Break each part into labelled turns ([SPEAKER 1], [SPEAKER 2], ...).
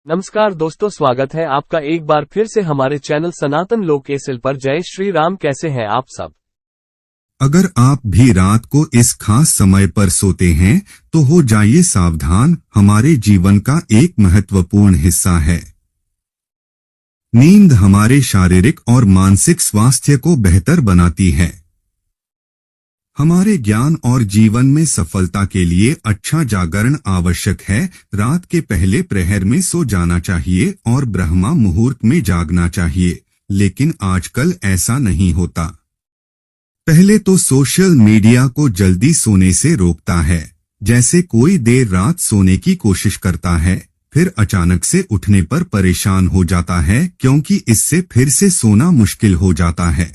[SPEAKER 1] नमस्कार दोस्तों, स्वागत है आपका एक बार फिर से हमारे चैनल सनातन लोक एसएल पर। जय श्री राम। कैसे हैं आप सब?
[SPEAKER 2] अगर आप भी रात को इस खास समय पर सोते हैं तो हो जाइए सावधान, हमारे जीवन का एक महत्वपूर्ण हिस्सा है। नींद हमारे शारीरिक और मानसिक स्वास्थ्य को बेहतर बनाती है। हमारे ज्ञान और जीवन में सफलता के लिए अच्छा जागरण आवश्यक है। रात के पहले प्रहर में सो जाना चाहिए और ब्रह्मा मुहूर्त में जागना चाहिए, लेकिन आजकल ऐसा नहीं होता। पहले तो सोशल मीडिया को जल्दी सोने से रोकता है। जैसे कोई देर रात सोने की कोशिश करता है, फिर अचानक से उठने पर परेशान हो जाता है क्योंकि इससे फिर से सोना मुश्किल हो जाता है।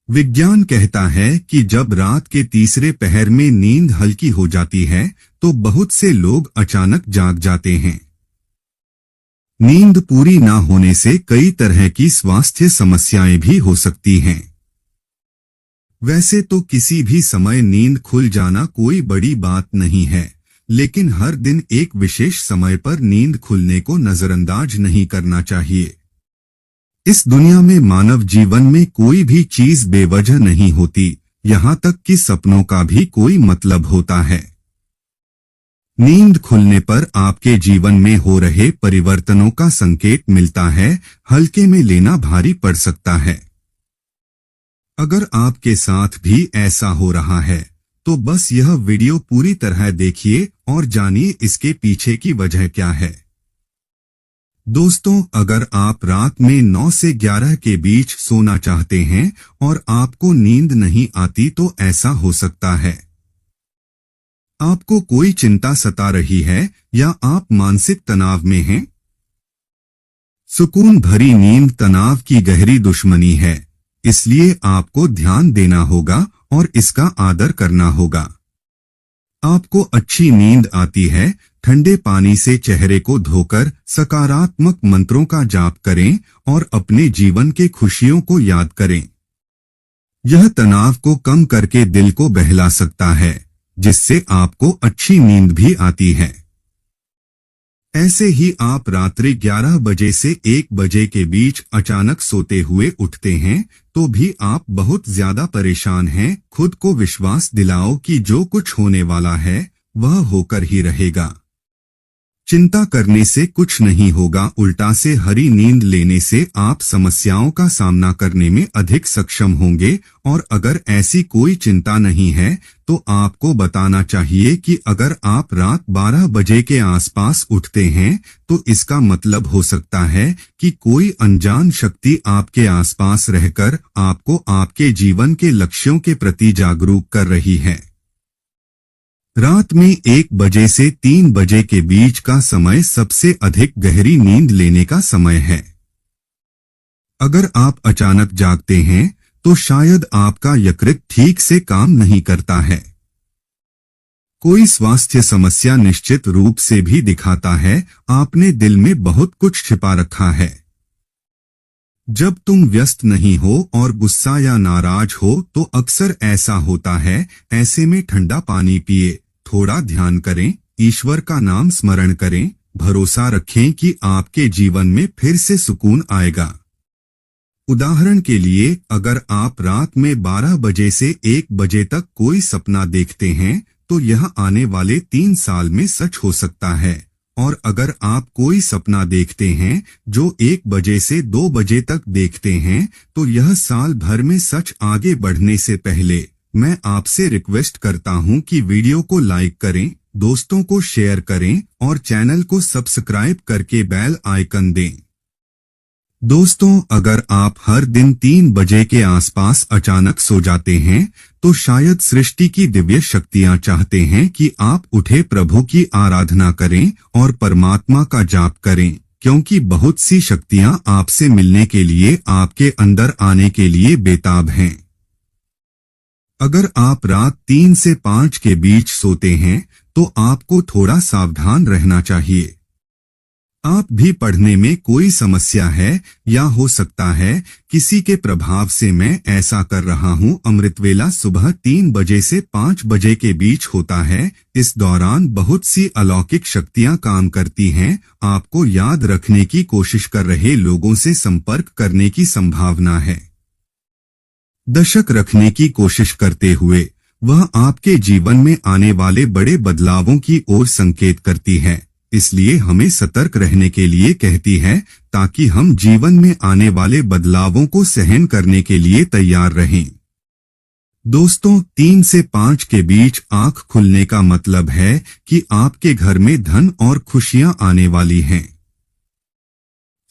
[SPEAKER 2] विज्ञान कहता है कि जब रात के तीसरे पहर में नींद हल्की हो जाती है तो बहुत से लोग अचानक जाग जाते हैं। नींद पूरी ना होने से कई तरह की स्वास्थ्य समस्याएं भी हो सकती हैं। वैसे तो किसी भी समय नींद खुल जाना कोई बड़ी बात नहीं है, लेकिन हर दिन एक विशेष समय पर नींद खुलने को नजरअंदाज नहीं करना चाहिए। इस दुनिया में मानव जीवन में कोई भी चीज बेवजह नहीं होती, यहाँ तक कि सपनों का भी कोई मतलब होता है। नींद खुलने पर आपके जीवन में हो रहे परिवर्तनों का संकेत मिलता है। हल्के में लेना भारी पड़ सकता है। अगर आपके साथ भी ऐसा हो रहा है तो बस यह वीडियो पूरी तरह देखिए और जानिए इसके पीछे की वजह क्या है। दोस्तों, अगर आप रात में 9 से 11 के बीच सोना चाहते हैं और आपको नींद नहीं आती तो ऐसा हो सकता है। आपको कोई चिंता सता रही है या आप मानसिक तनाव में हैं? सुकून भरी नींद तनाव की गहरी दुश्मनी है, इसलिए आपको ध्यान देना होगा और इसका आदर करना होगा। आपको अच्छी नींद आती है, ठंडे पानी से चेहरे को धोकर सकारात्मक मंत्रों का जाप करें और अपने जीवन के खुशियों को याद करें। यह तनाव को कम करके दिल को बहला सकता है, जिससे आपको अच्छी नींद भी आती है। ऐसे ही आप रात्रि 11 बजे से 1 बजे के बीच अचानक सोते हुए उठते हैं तो भी आप बहुत ज्यादा परेशान हैं। खुद को विश्वास दिलाओ कि जो कुछ होने वाला है वह होकर ही रहेगा। चिंता करने से कुछ नहीं होगा, उल्टा से हरी नींद लेने से आप समस्याओं का सामना करने में अधिक सक्षम होंगे। और अगर ऐसी कोई चिंता नहीं है तो आपको बताना चाहिए कि अगर आप रात 12 बजे के आसपास उठते हैं तो इसका मतलब हो सकता है कि कोई अनजान शक्ति आपके आसपास रहकर आपको आपके जीवन के लक्ष्यों के प्रति जागरूक कर रही है। रात में 1 बजे से 3 बजे के बीच का समय सबसे अधिक गहरी नींद लेने का समय है। अगर आप अचानक जागते हैं तो शायद आपका यकृत ठीक से काम नहीं करता है। कोई स्वास्थ्य समस्या निश्चित रूप से भी दिखाता है, आपने दिल में बहुत कुछ छिपा रखा है। जब तुम व्यस्त नहीं हो और गुस्सा या नाराज हो तो अक्सर ऐसा होता है। ऐसे में ठंडा पानी पिए, थोड़ा ध्यान करें, ईश्वर का नाम स्मरण करें, भरोसा रखें कि आपके जीवन में फिर से सुकून आएगा। उदाहरण के लिए, अगर आप रात में 12 बजे से 1 बजे तक कोई सपना देखते हैं तो यह आने वाले 3 साल में सच हो सकता है। और अगर आप कोई सपना देखते हैं जो 1 बजे से 2 बजे तक देखते हैं तो यह साल भर में सच। आगे बढ़ने से पहले मैं आपसे रिक्वेस्ट करता हूं कि वीडियो को लाइक करें, दोस्तों को शेयर करें और चैनल को सब्सक्राइब करके बेल आइकन दें। दोस्तों, अगर आप हर दिन 3 बजे के आसपास अचानक सो जाते हैं तो शायद सृष्टि की दिव्य शक्तियां चाहते हैं कि आप उठे, प्रभु की आराधना करें और परमात्मा का जाप करें, क्योंकि बहुत सी शक्तियां आपसे मिलने के लिए, आपके अंदर आने के लिए बेताब हैं। अगर आप रात 3 से 5 के बीच सोते हैं तो आपको थोड़ा सावधान रहना चाहिए। आप भी पढ़ने में कोई समस्या है, या हो सकता है किसी के प्रभाव से मैं ऐसा कर रहा हूं। अमृतवेला सुबह 3 बजे से 5 बजे के बीच होता है। इस दौरान बहुत सी अलौकिक शक्तियां काम करती हैं। आपको याद रखने की कोशिश कर रहे लोगों से संपर्क करने की संभावना है। दशक रखने की कोशिश करते हुए वह आपके जीवन में आने वाले बड़े बदलावों की ओर संकेत करती है, इसलिए हमें सतर्क रहने के लिए कहती है ताकि हम जीवन में आने वाले बदलावों को सहन करने के लिए तैयार रहें। दोस्तों, 3 से 5 के बीच आंख खुलने का मतलब है कि आपके घर में धन और खुशियां आने वाली हैं।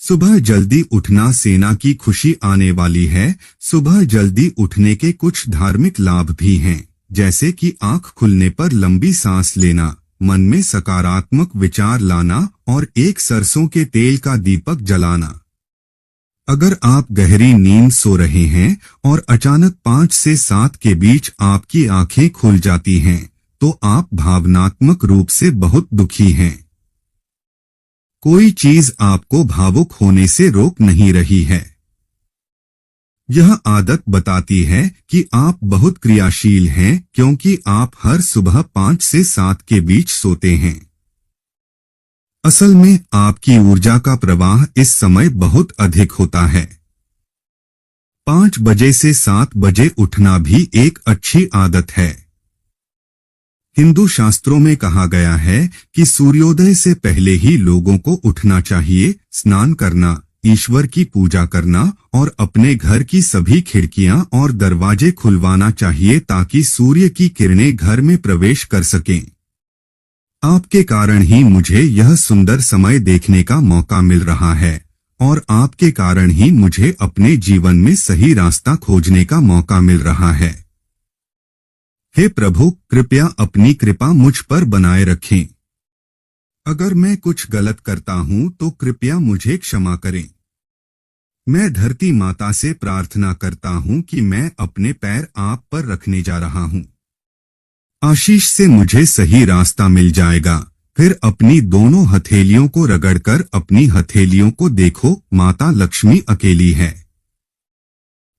[SPEAKER 2] सुबह जल्दी उठना सेना की खुशी आने वाली है। सुबह जल्दी उठने के कुछ धार्मिक लाभ भी हैं, जैसे कि आंख खुलने पर लंबी सांस लेना, मन में सकारात्मक विचार लाना और एक सरसों के तेल का दीपक जलाना। अगर आप गहरी नींद सो रहे हैं और अचानक 5 से 7 के बीच आपकी आंखें खुल जाती हैं, तो आप भावनात्मक रूप से बहुत दुखी हैं। कोई चीज आपको भावुक होने से रोक नहीं रही है। यह आदत बताती है कि आप बहुत क्रियाशील हैं क्योंकि आप हर सुबह 5 से 7 के बीच सोते हैं। असल में आपकी ऊर्जा का प्रवाह इस समय बहुत अधिक होता है। 5 बजे से 7 बजे उठना भी एक अच्छी आदत है। हिंदू शास्त्रों में कहा गया है कि सूर्योदय से पहले ही लोगों को उठना चाहिए, स्नान करना, ईश्वर की पूजा करना और अपने घर की सभी खिड़कियां और दरवाजे खुलवाना चाहिए ताकि सूर्य की किरणें घर में प्रवेश कर सकें। आपके कारण ही मुझे यह सुंदर समय देखने का मौका मिल रहा है और आपके कारण ही मुझे अपने जीवन में सही रास्ता खोजने का मौका मिल रहा है। हे प्रभु, कृपया अपनी कृपा मुझ पर बनाए रखें। अगर मैं कुछ गलत करता हूं तो कृपया मुझे क्षमा करें। मैं धरती माता से प्रार्थना करता हूं कि मैं अपने पैर आप पर रखने जा रहा हूं। आशीष से मुझे सही रास्ता मिल जाएगा। फिर अपनी दोनों हथेलियों को रगड़कर अपनी हथेलियों को देखो, माता लक्ष्मी अकेली है।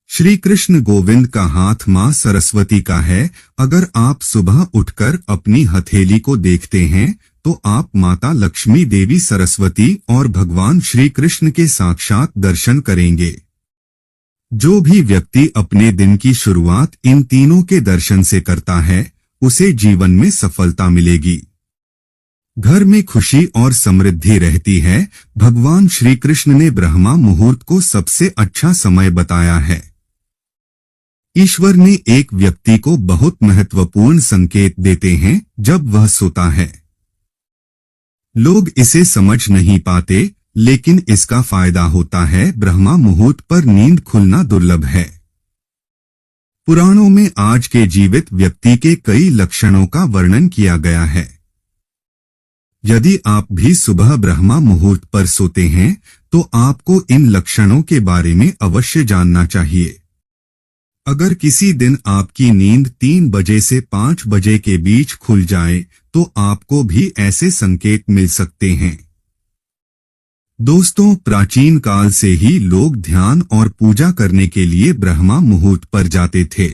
[SPEAKER 2] श्री कृष्ण गोविंद का हाथ मां सरस्वती का है। अगर आप सुबह उठकर अपनी हथेली को देखते हैं तो आप माता लक्ष्मी, देवी सरस्वती और भगवान श्री कृष्ण के साक्षात दर्शन करेंगे। जो भी व्यक्ति अपने दिन की शुरुआत इन तीनों के दर्शन से करता है, उसे जीवन में सफलता मिलेगी। घर में खुशी और समृद्धि रहती है। भगवान श्री कृष्ण ने ब्रह्मा मुहूर्त को सबसे अच्छा समय बताया है। ईश्वर ने एक व्यक्ति को बहुत महत्वपूर्ण संकेत देते हैं जब वह सोता है। लोग इसे समझ नहीं पाते, लेकिन इसका फायदा होता है। ब्रह्मा मुहूर्त पर नींद खुलना दुर्लभ है। पुराणों में आज के जीवित व्यक्ति के कई लक्षणों का वर्णन किया गया है। यदि आप भी सुबह ब्रह्मा मुहूर्त पर सोते हैं तो आपको इन लक्षणों के बारे में अवश्य जानना चाहिए। अगर किसी दिन आपकी नींद 3 बजे से 5 बजे के बीच खुल जाए तो आपको भी ऐसे संकेत मिल सकते हैं। दोस्तों, प्राचीन काल से ही लोग ध्यान और पूजा करने के लिए ब्रह्मा मुहूर्त पर जाते थे।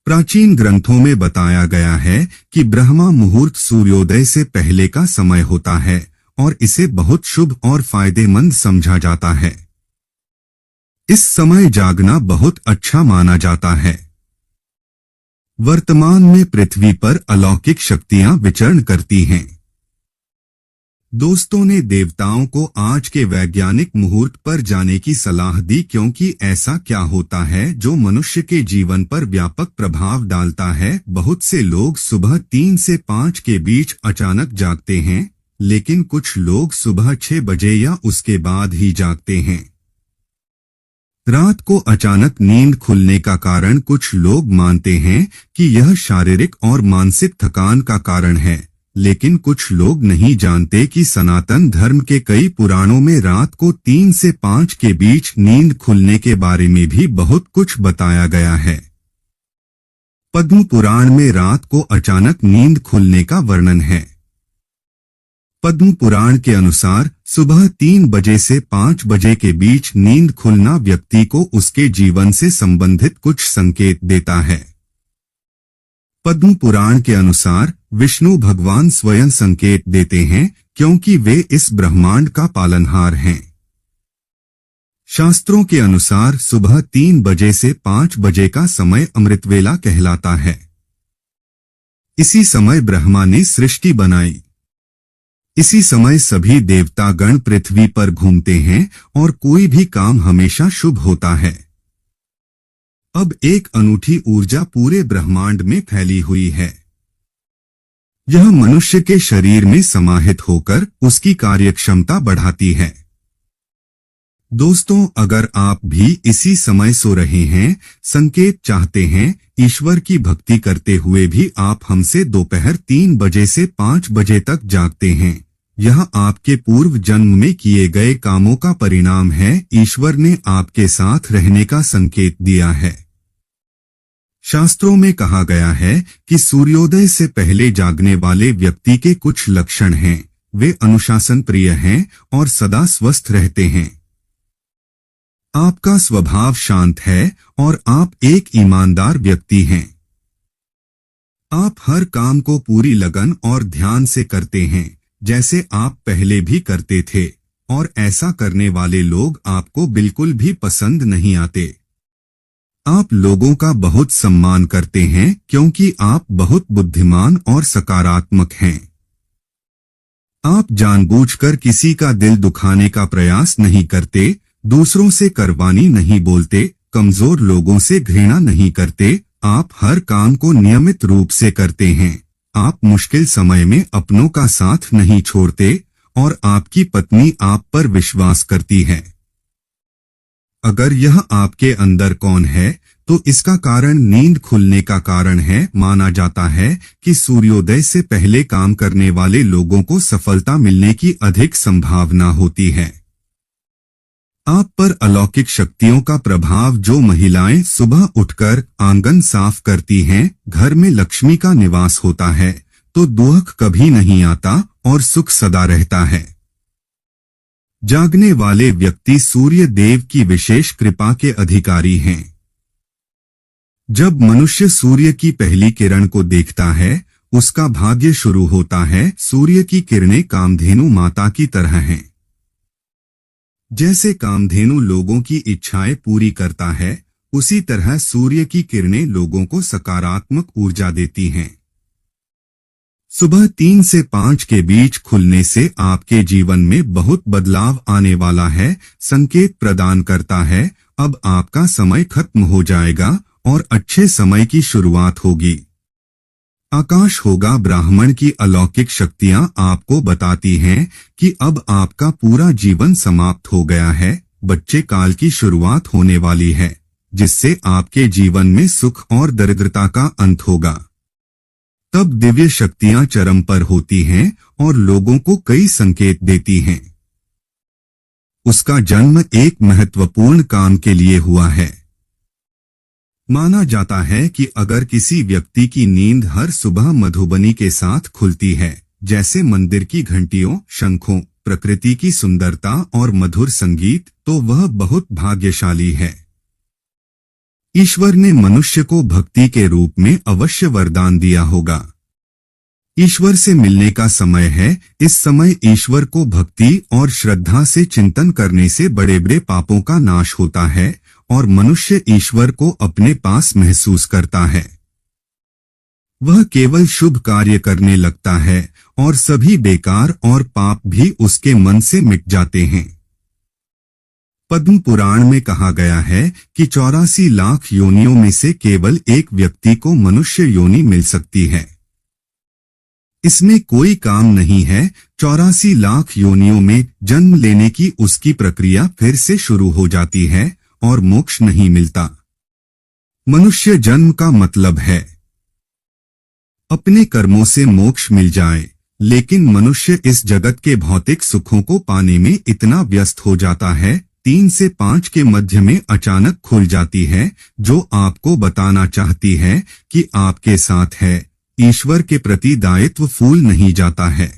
[SPEAKER 2] प्राचीन ग्रंथों में बताया गया है कि ब्रह्मा मुहूर्त सूर्योदय से पहले का समय होता है और इसे बहुत शुभ और फायदेमंद समझा जाता है। इस समय जागना बहुत अच्छा माना जाता है। वर्तमान में पृथ्वी पर अलौकिक शक्तियां विचरण करती हैं। दोस्तों ने देवताओं को आज के वैज्ञानिक मुहूर्त पर जाने की सलाह दी क्योंकि ऐसा क्या होता है जो मनुष्य के जीवन पर व्यापक प्रभाव डालता है। बहुत से लोग सुबह 3 से 5 के बीच अचानक जागते हैं, लेकिन कुछ लोग सुबह 6 बजे या उसके बाद ही जागते हैं। रात को अचानक नींद खुलने का कारण कुछ लोग मानते हैं कि यह शारीरिक और मानसिक थकान का कारण है, लेकिन कुछ लोग नहीं जानते कि सनातन धर्म के कई पुराणों में रात को 3 से 5 के बीच नींद खुलने के बारे में भी बहुत कुछ बताया गया है। पद्म पुराण में रात को अचानक नींद खुलने का वर्णन है। पद्म पुराण के अनुसार सुबह 3 बजे से 5 बजे के बीच नींद खुलना व्यक्ति को उसके जीवन से संबंधित कुछ संकेत देता है। पद्म पुराण के अनुसार विष्णु भगवान स्वयं संकेत देते हैं, क्योंकि वे इस ब्रह्मांड का पालनहार हैं। शास्त्रों के अनुसार सुबह 3 बजे से 5 बजे का समय अमृतवेला कहलाता है। इसी समय ब्रह्मा ने सृष्टि बनाई। इसी समय सभी देवतागण पृथ्वी पर घूमते हैं और कोई भी काम हमेशा शुभ होता है। अब एक अनूठी ऊर्जा पूरे ब्रह्मांड में फैली हुई है। यह मनुष्य के शरीर में समाहित होकर उसकी कार्यक्षमता बढ़ाती है। दोस्तों, अगर आप भी इसी समय सो रहे हैं, संकेत चाहते हैं, ईश्वर की भक्ति करते हुए भी आप हमसे दोपहर 3 बजे से 5 बजे तक जागते हैं, यह आपके पूर्व जन्म में किए गए कामों का परिणाम है। ईश्वर ने आपके साथ रहने का संकेत दिया है। शास्त्रों में कहा गया है कि सूर्योदय से पहले जागने वाले व्यक्ति के कुछ लक्षण हैं। वे अनुशासन प्रिय हैं और सदा स्वस्थ रहते हैं। आपका स्वभाव शांत है और आप एक ईमानदार व्यक्ति हैं। आप हर काम को पूरी लगन और ध्यान से करते हैं, जैसे आप पहले भी करते थे, और ऐसा करने वाले लोग आपको बिल्कुल भी पसंद नहीं आते। आप लोगों का बहुत सम्मान करते हैं क्योंकि आप बहुत बुद्धिमान और सकारात्मक हैं। आप जानबूझकर किसी का दिल दुखाने का प्रयास नहीं करते, दूसरों से करवानी नहीं बोलते, कमजोर लोगों से घृणा नहीं करते। आप हर काम को नियमित रूप से करते हैं। आप मुश्किल समय में अपनों का साथ नहीं छोड़ते और आपकी पत्नी आप पर विश्वास करती है। अगर यह आपके अंदर कौन है, तो इसका कारण नींद खुलने का कारण है। माना जाता है कि सूर्योदय से पहले काम करने वाले लोगों को सफलता मिलने की अधिक संभावना होती है। आप पर अलौकिक शक्तियों का प्रभाव। जो महिलाएं सुबह उठकर आंगन साफ करती हैं, घर में लक्ष्मी का निवास होता है, तो दुख कभी नहीं आता और सुख सदा रहता है। जागने वाले व्यक्ति सूर्य देव की विशेष कृपा के अधिकारी हैं। जब मनुष्य सूर्य की पहली किरण को देखता है, उसका भाग्य शुरू होता है। सूर्य की किरणें कामधेनु माता की तरह हैं। जैसे कामधेनु लोगों की इच्छाएं पूरी करता है, उसी तरह सूर्य की किरणें लोगों को सकारात्मक ऊर्जा देती हैं। सुबह 3 से 5 के बीच खुलने से आपके जीवन में बहुत बदलाव आने वाला है। संकेत प्रदान करता है, अब आपका समय खत्म हो जाएगा और अच्छे समय की शुरुआत होगी। आकाश होगा ब्राह्मण की अलौकिक शक्तियां आपको बताती हैं कि अब आपका पूरा जीवन समाप्त हो गया है। बच्चे काल की शुरुआत होने वाली है, जिससे आपके जीवन में सुख और दरिद्रता का अंत होगा। तब दिव्य शक्तियां चरम पर होती हैं और लोगों को कई संकेत देती हैं। उसका जन्म एक महत्वपूर्ण काम के लिए हुआ है। माना जाता है कि अगर किसी व्यक्ति की नींद हर सुबह मधुबनी के साथ खुलती है, जैसे मंदिर की घंटियों, शंखों, प्रकृति की सुंदरता और मधुर संगीत, तो वह बहुत भाग्यशाली है। ईश्वर ने मनुष्य को भक्ति के रूप में अवश्य वरदान दिया होगा। ईश्वर से मिलने का समय है। इस समय ईश्वर को भक्ति और श्रद्धा से चिंतन करने से बड़े बड़े पापों का नाश होता है और मनुष्य ईश्वर को अपने पास महसूस करता है। वह केवल शुभ कार्य करने लगता है और सभी बेकार और पाप भी उसके मन से मिट जाते हैं। पद्म पुराण में कहा गया है कि 84 लाख योनियों में से केवल एक व्यक्ति को मनुष्य योनि मिल सकती है। इसमें कोई काम नहीं है। 84 लाख योनियों में जन्म लेने की उसकी प्रक्रिया फिर से शुरू हो जाती है और मोक्ष नहीं मिलता। मनुष्य जन्म का मतलब है अपने कर्मों से मोक्ष मिल जाए, लेकिन मनुष्य इस जगत के भौतिक सुखों को पाने में इतना व्यस्त हो जाता है। 3 से 5 के मध्य में अचानक खुल जाती है, जो आपको बताना चाहती है कि आपके साथ है। ईश्वर के प्रति दायित्व फूल नहीं जाता है।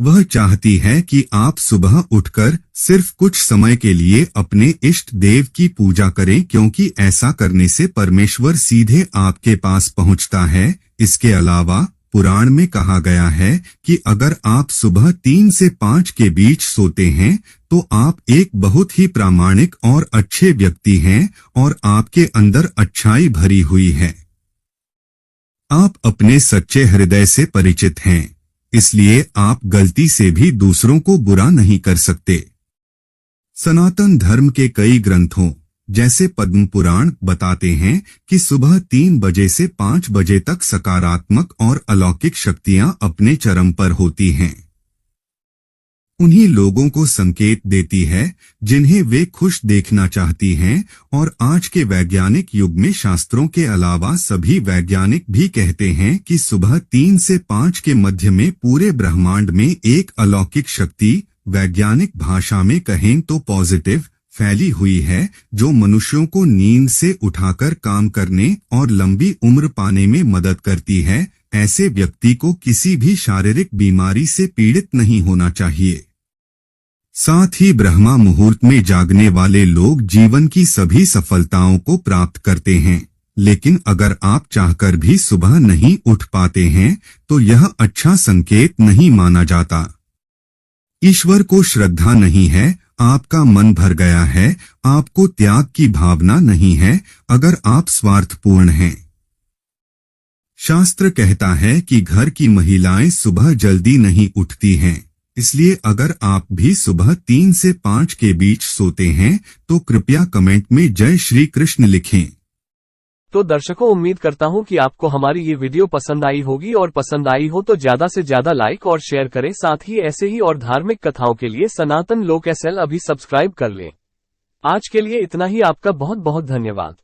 [SPEAKER 2] वह चाहती है कि आप सुबह उठकर सिर्फ कुछ समय के लिए अपने इष्ट देव की पूजा करें, क्योंकि ऐसा करने से परमेश्वर सीधे आपके पास पहुंचता है। इसके अलावा पुराण में कहा गया है कि अगर आप सुबह 3 से 5 के बीच सोते हैं तो आप एक बहुत ही प्रामाणिक और अच्छे व्यक्ति हैं और आपके अंदर अच्छाई भरी हुई है। आप अपने सच्चे हृदय से परिचित हैं, इसलिए आप गलती से भी दूसरों को बुरा नहीं कर सकते। सनातन धर्म के कई ग्रंथों जैसे पद्म पुराण बताते हैं कि सुबह 3 बजे से 5 बजे तक सकारात्मक और अलौकिक शक्तियां अपने चरम पर होती हैं। उन्हीं लोगों को संकेत देती है जिन्हें वे खुश देखना चाहती हैं, और आज के वैज्ञानिक युग में शास्त्रों के अलावा सभी वैज्ञानिक भी कहते हैं कि सुबह 3 से 5 के मध्य में पूरे ब्रह्मांड में एक अलौकिक शक्ति, वैज्ञानिक भाषा में कहें तो पॉजिटिव, फैली हुई है, जो मनुष्यों को नींद से उठाकर काम करने और लंबी उम्र पाने में मदद करती है। ऐसे व्यक्ति को किसी भी शारीरिक बीमारी से पीड़ित नहीं होना चाहिए। साथ ही ब्रह्मा मुहूर्त में जागने वाले लोग जीवन की सभी सफलताओं को प्राप्त करते हैं। लेकिन अगर आप चाहकर भी सुबह नहीं उठ पाते हैं तो यह अच्छा संकेत नहीं माना जाता। ईश्वर को श्रद्धा नहीं है, आपका मन भर गया है, आपको त्याग की भावना नहीं है, अगर आप स्वार्थपूर्ण हैं। शास्त्र कहता है कि घर की महिलाएं सुबह जल्दी नहीं उठती हैं, इसलिए अगर आप भी सुबह 3 से 5 के बीच सोते हैं तो कृपया कमेंट में जय श्री कृष्ण लिखें।
[SPEAKER 1] तो दर्शकों, उम्मीद करता हूं कि आपको हमारी ये वीडियो पसंद आई होगी, और पसंद आई हो तो ज्यादा से ज्यादा लाइक और शेयर करें। साथ ही ऐसे ही और धार्मिक कथाओं के लिए सनातन लोक एसएल अभी सब्सक्राइब कर लें। आज के लिए इतना ही। आपका बहुत बहुत धन्यवाद।